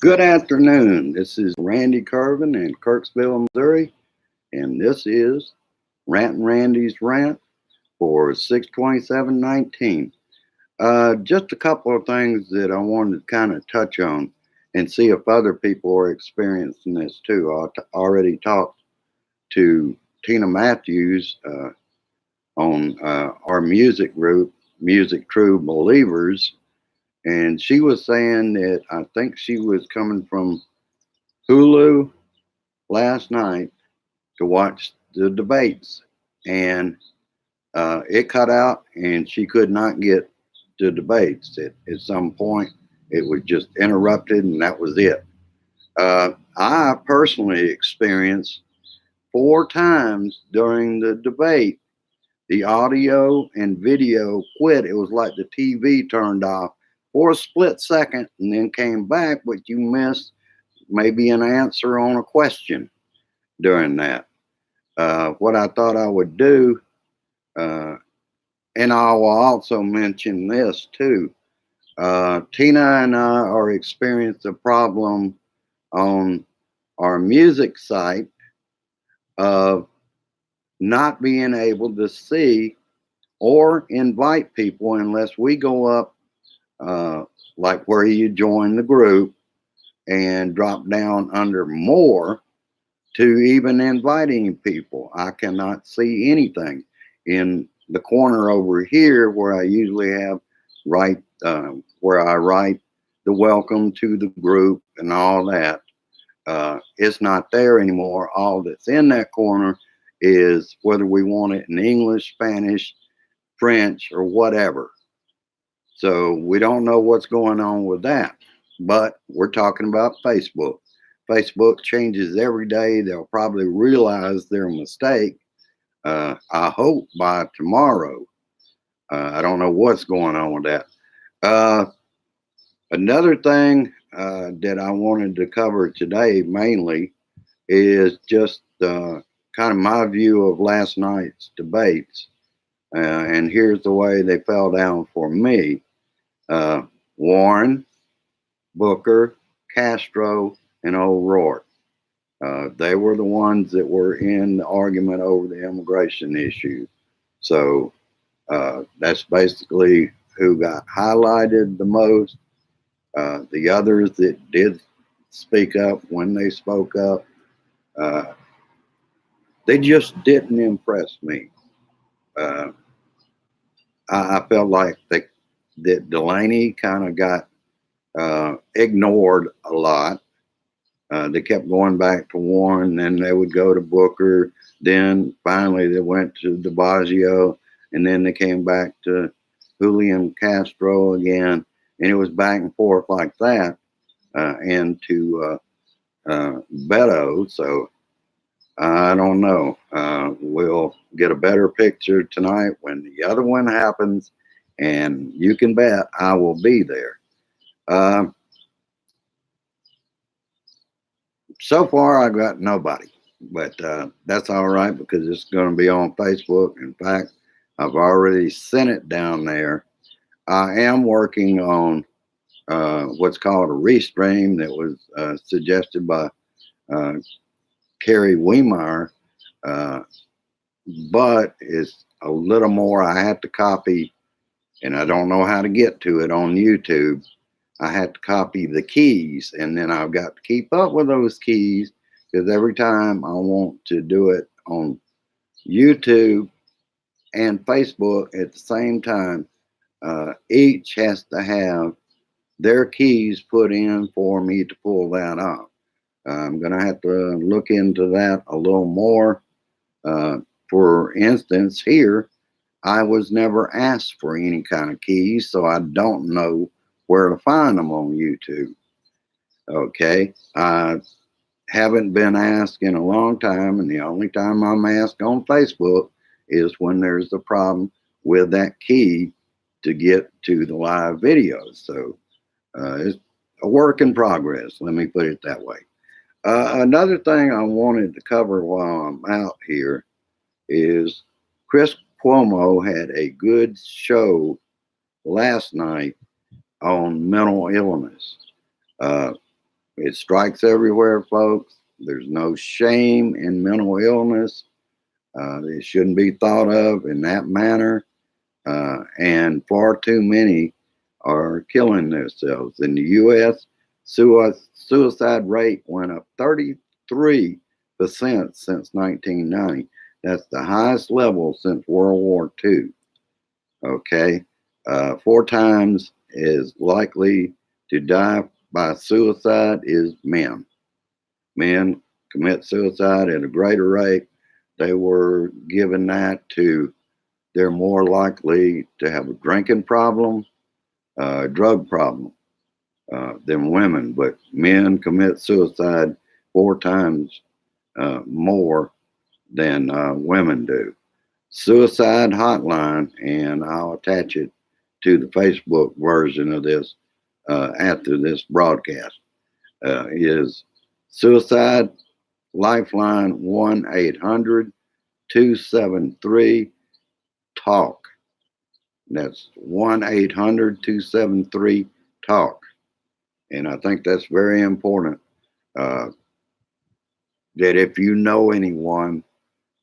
Good afternoon. This is Randy Carvin in Kirksville, Missouri, and this is Randy's Rant for 6/27/19. Just a couple of things that I wanted to kind of touch on and see if other people are experiencing this too. Already talked to Tina Matthews on our music group, Music True Believers, and she was saying that I think she was coming from Hulu last night to watch the debates, and it cut out, and she could not get the debates. At some point, it was just interrupted, and that was it. I personally experienced 4 times during the debate the audio and video quit. It was like the TV turned off for a split second and then came back, but you missed maybe an answer on a question during that. What I thought I would do, and I will also mention this too. Tina and I are experiencing a problem on our music site of not being able to see or invite people unless we go up, like where you join the group and drop down under more to even inviting people. I cannot see anything in the corner over here where I usually have write where I write the welcome to the group and all that. It's not there anymore. All that's in that corner is whether we want it in English, Spanish, French, or whatever. So we don't know what's going on with that. But we're talking about Facebook. Facebook changes every day. They'll probably realize their mistake. I hope by tomorrow. I don't know what's going on with that. Another thing that I wanted to cover today mainly is just kind of my view of last night's debates. And here's the way they fell down for me. Warren, Booker, Castro, and O'Rourke. They were the ones that were in the argument over the immigration issue. So that's basically who got highlighted the most. The others that did speak up when they spoke up, they just didn't impress me. I felt like that Delaney kind of got ignored a lot. They kept going back to Warren, then they would go to Booker, then finally they went to DeBaggio, and then they came back to Julian Castro again, and it was back and forth like that, and to Beto. So I don't know. We'll get a better picture tonight when the other one happens, and you can bet I will be there. So far, I got nobody, but that's all right because it's going to be on Facebook. In fact, I've already sent it down there. I am working on what's called a restream that was suggested by Carrie Weimeyer, but it's a little more. I have to copy, and I don't know how to get to it on YouTube. I had to copy the keys, and then I've got to keep up with those keys because every time I want to do it on YouTube and Facebook at the same time, each has to have their keys put in for me to pull that off. I'm going to have to look into that a little more. For instance, here, I was never asked for any kind of keys, so I don't know where to find them on YouTube. Okay, I haven't been asked in a long time, and the only time I'm asked on Facebook is when there's a problem with that key to get to the live videos. So it's a work in progress, let me put it that way. Another thing I wanted to cover while I'm out here is Chris Cuomo had a good show last night on mental illness. It strikes everywhere, folks. There's no shame in mental illness. It shouldn't be thought of in that manner. And far too many are killing themselves. In the U.S., suicide rate went up 33% since 1990. That's the highest level since World War II. Okay. 4 times as likely to die by suicide is men. Men commit suicide at a greater rate. They were given that to, they're more likely to have a drinking problem, drug problem than women. But men commit suicide 4 times more than women do. Suicide hotline, and I'll attach it to the Facebook version of this after this broadcast, is Suicide Lifeline 1-800-273-TALK. That's 1-800-273-TALK. And I think that's very important, that if you know anyone,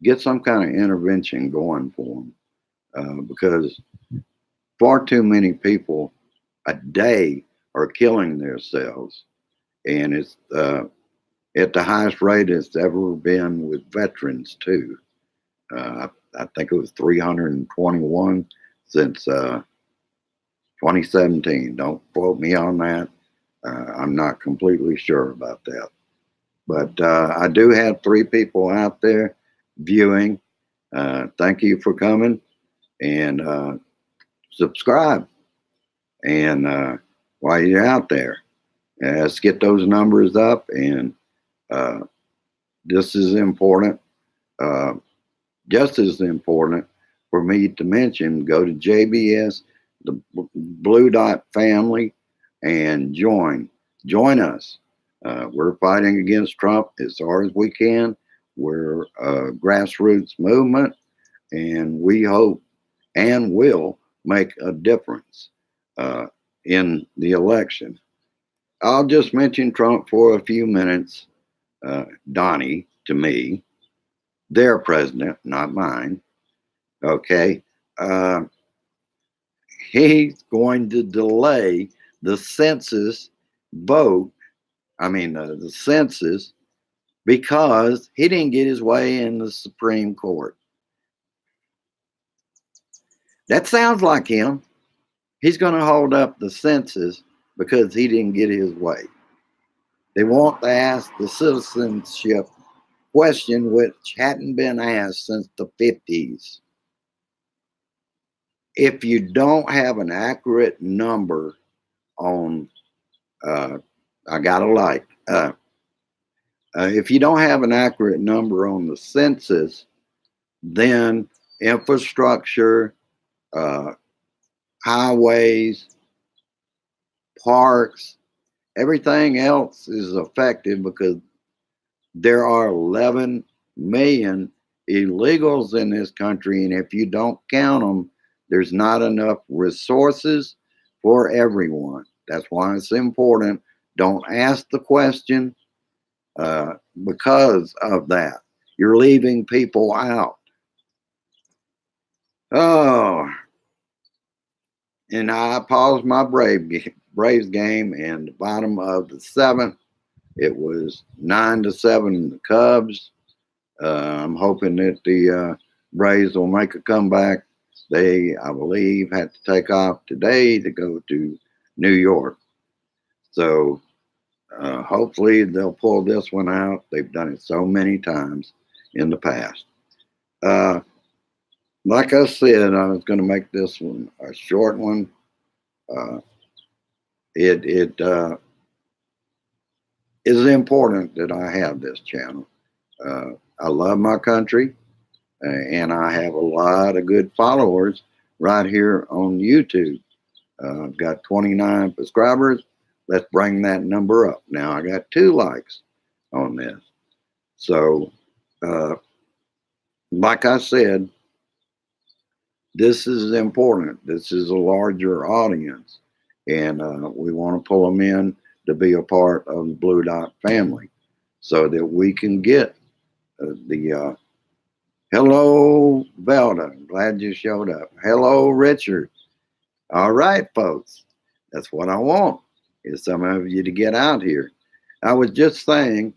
get some kind of intervention going for them, because far too many people a day are killing themselves, and it's at the highest rate it's ever been with veterans too. I think it was 321 since 2017. Don't quote me on that. I'm not completely sure about that. But I do have 3 people out there viewing. Thank you for coming, and subscribe. And while you're out there, let's get those numbers up. And this is important. Just as important for me to mention, go to JBS, the Blue Dot family, and join us. We're fighting against Trump as hard as we can. We're a grassroots movement, and we hope and will make a difference in the election. I'll just mention Trump for a few minutes. Donnie, to me, their president, not mine. Okay. He's going to delay the census vote. The census, because he didn't get his way in the Supreme Court. That sounds like him. He's going to hold up the census because he didn't get his way. They want to ask the citizenship question, which hadn't been asked since the 50s. If you don't have an accurate number on, I got a like, if you don't have an accurate number on the census, then infrastructure, highways, parks, everything else is affected, because there are 11 million illegals in this country, and if you don't count them, there's not enough resources for everyone. That's why it's important. Don't ask the question because of that. You're leaving people out. Oh, and I paused my Braves game, and the bottom of the 7th, it was 9-7 the Cubs. I'm hoping that the Braves will make a comeback. They, I believe, had to take off today to go to New York. So hopefully they'll pull this one out. They've done it so many times in the past. Like I said, I was going to make this one a short one. It is important that I have this channel. I love my country, and I have a lot of good followers right here on YouTube. I've got 29 subscribers. Let's bring that number up. Now I got 2 likes on this. So, like I said, this is important. This is a larger audience, and we want to pull them in to be a part of the Blue Dot family so that we can get the hello, Velda. Glad you showed up. Hello, Richard. All right, folks. That's what I want, is some of you to get out here. I was just saying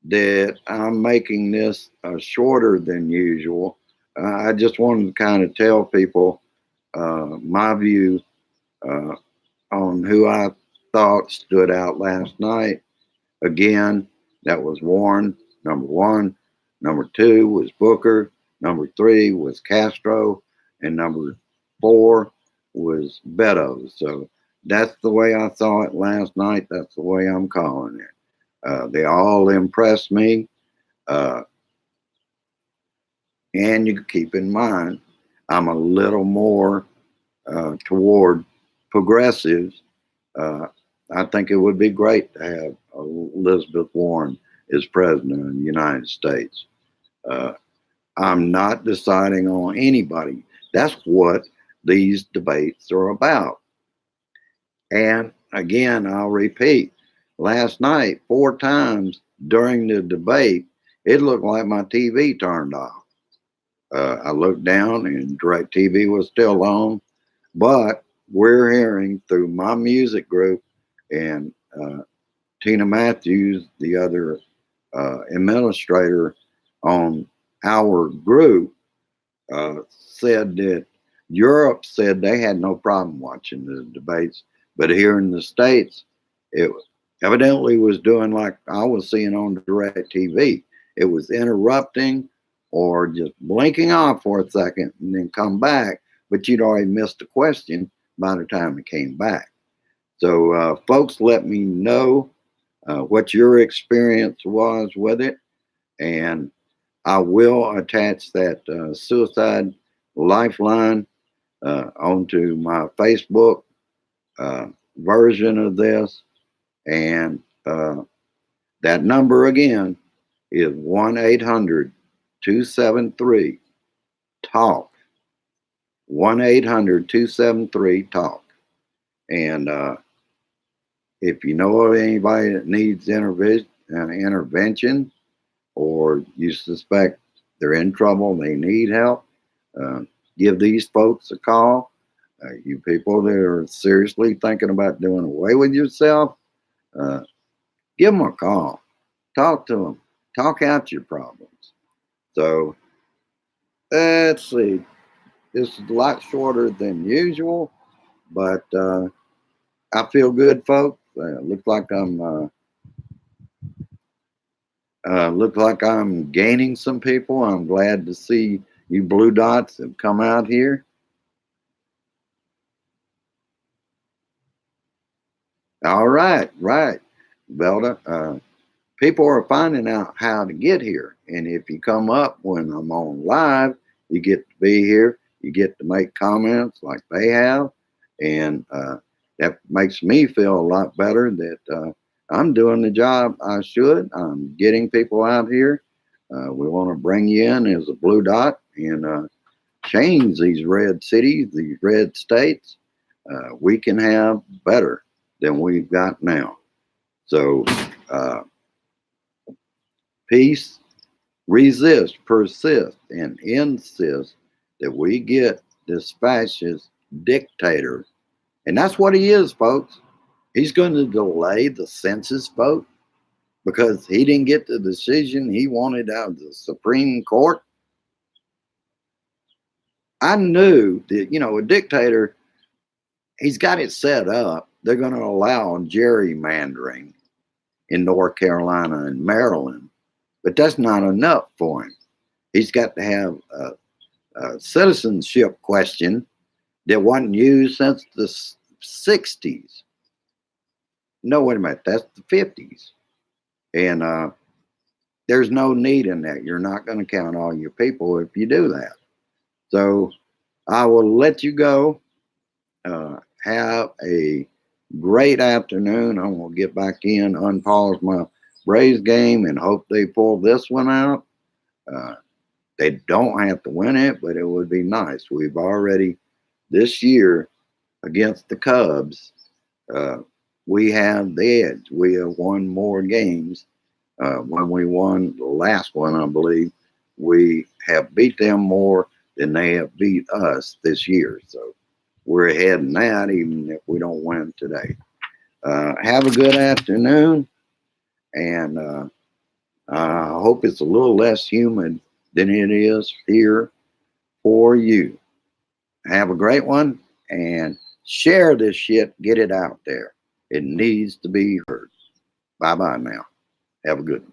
that I'm making this shorter than usual. I just wanted to kind of tell people my view on who I thought stood out last night. Again, that was Warren, number one. Number two was Booker. Number three was Castro. And number four was Beto. So that's the way I saw it last night. That's the way I'm calling it. They all impressed me. And you keep in mind, I'm a little more toward progressives. I think it would be great to have Elizabeth Warren as president of the United States. I'm not deciding on anybody. That's what these debates are about. And again, I'll repeat, last night, 4 times during the debate, it looked like my TV turned off. I looked down and DirecTV was still on, but we're hearing through my music group and Tina Matthews, the other administrator on our group, said that Europe said they had no problem watching the debates, but here in the States, it evidently was doing like I was seeing on DirecTV. It was interrupting or just blinking off for a second and then come back, but you'd already missed the question by the time it came back. So folks, let me know what your experience was with it, and I will attach that suicide lifeline onto my Facebook version of this, and that number again is 1-800-273-TALK. 1-800-273-TALK. And if you know of anybody that needs intervention, or you suspect they're in trouble, they need help, give these folks a call. You people that are seriously thinking about doing away with yourself, give them a call. Talk to them. Talk out your problems. So let's see. This is a lot shorter than usual, but I feel good, folks. Looks like I'm gaining some people. I'm glad to see you Blue Dots have come out here. All right, right, Velda. People are finding out how to get here, and if you come up when I'm on live, you get to be here. You get to make comments like they have, and that makes me feel a lot better that I'm doing the job I should. I'm getting people out here. We want to bring you in as a Blue Dot and change these red cities, these red states. We can have better than we've got now. So peace, resist, persist, and insist that we get this fascist dictator. And that's what he is, folks. He's going to delay the census vote because he didn't get the decision he wanted out of the Supreme Court. I knew that, a dictator, he's got it set up. They're going to allow gerrymandering in North Carolina and Maryland, but that's not enough for him. He's got to have a citizenship question that wasn't used since the 60s. No, wait a minute, that's the 50s. And there's no need in that. You're not going to count all your people if you do that. So I will let you go. Have a great afternoon. I'm going to get back in, unpause my Braves game, and hope they pull this one out. They don't have to win it, but it would be nice. We've already, this year, against the Cubs, we have the edge. We have won more games. When we won the last one, I believe, we have beat them more than they have beat us this year. So we're ahead in that, even if we don't win today. Have a good afternoon, and I hope it's a little less humid than it is here for you. Have a great one, and share this shit. Get it out there. It needs to be heard. Bye-bye now. Have a good one.